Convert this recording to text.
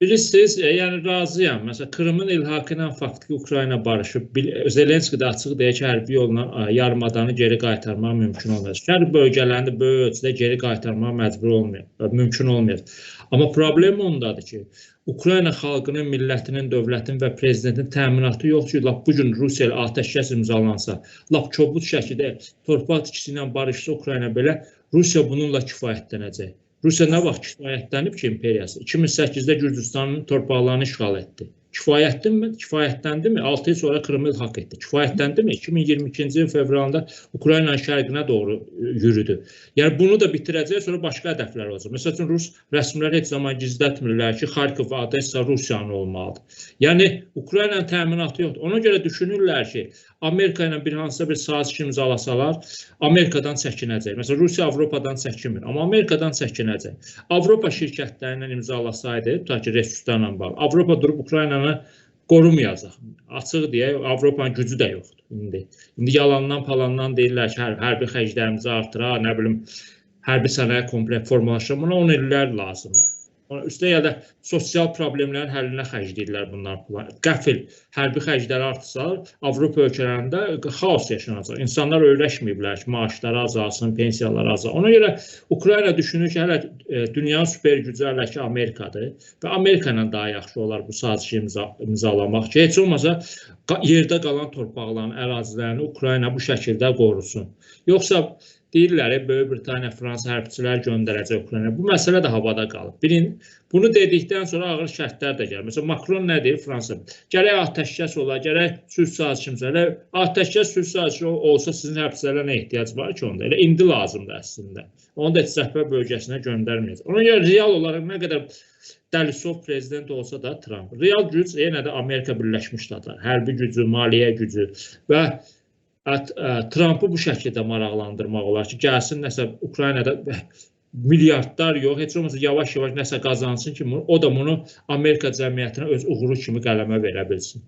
Bilirsiniz, yəni razıyam. Məsələn, Krımın ilhaqı ilə faktiki Ukrayna barışıb. Zelenski də açıq deyək ki, hərbi yolla yarımadanı geri qaytarmaq mümkün olmaz. Şərq bölgələrini böyük ölçüdə geri qaytarmaq mümkün olmayacaq. Amma problem ondadır ki, Ukrayna xalqının, millətinin, dövlətin və prezidentin təminatı yoxdur ki, lap bu gün Rusiya ilə atəşkəs imzalansa, lap kobud şəkildə torpaq tikisi ilə barışsa Ukrayna belə, Rusiya bununla kifayətlənəcək. Rusiya nə vaxt kifayətlənib ki, imperiyası? 2008-də Gürcüstanın torpaqlarını işğal etdi. Kifayətləndimi? 6 il sonra Krımı ilhaq etdi. Kifayətləndimi? 2022-ci il fevralında Ukraynanın şərqinə doğru yürüdü. Yəni bunu da bitirəcək, sonra başqa hədəflər olacaq. Məsəl üçün, Rus rəsmilər heç zaman gizlətmirlər ki, Xarkov və Odessa Rusiyanın olmalıdır. Yəni Ukraynanın təminatı yoxdur. Ona görə düşünürlər ki, Amerika ilə bir hansısa bir saziş imzalasalar, Amerikadan çəkinəcək. Məsələn, Rusiya Avropadan çəkinmir, amma Amerikadan çəkinəcək. Avropa şirkətlərindən imzalasaydı, tutaq ki, resurslarla bağlı, Avropa durub Ukraynanı qorumayacaq. Açıq deyək, Avropanın gücü də yoxdur indi. İndi yalandan palandan deyirlər ki, hərbi xərclərimizi artırar, nə bilim, hərbi sənaye kompleks formalaşır. Buna 10 illər lazımdır. Üstəlik də sosial problemlərin həllinə xərcləyirlər bunlar. Qəfil hərbi xərcləri artırsa, Avropa ölkələrində xaos yaşanacaq. İnsanlar öyrəşməyiblər ki, maaşları azalsın, pensiyaları azalsın. Ona görə Ukrayna düşünür ki, hələ dünyanın süper gücü hələ ki Amerikadır və Amerika ilə daha yaxşı olar bu sazişi imzalamaq ki, heç olmasa yerdə qalan torpaqların, ərazilərini Ukrayna bu şəkildə qorusun. Yoxsa deyirlər, Böyük Britaniya, Fransa hərbçilər göndərəcək Ukrayna. Bu məsələ də havada qalıb. Bunu dedikdən sonra ağır şərtlər də gəlir. Məsələn, Makron nə deyir Fransa? Gərək atəşkəs ola, gərək sülh sazişi imzalar. Atəşkəs, sülh sazişi olsa sizin hərbçilərə nə ehtiyac var ki onda? Elə indi lazımdır əslində. Onu da Cəbhə bölgəsinə göndərməyəcək. Ona görə real olaraq nə qədər Dəlisov prezident olsa da Trump. Real güc yenə də Amerika Birləşmiş Ştatları, hərbi gücü, maliyyə gücü və Trump'ı bu şəkildə maraqlandırmaq olar ki, gəlsin nəsə Ukraynada milyardlar yox, heç olmasa yavaş-yavaş nəsə qazansın ki, o da bunu Amerika cəmiyyətinə öz uğuru kimi qələmə verə bilsin.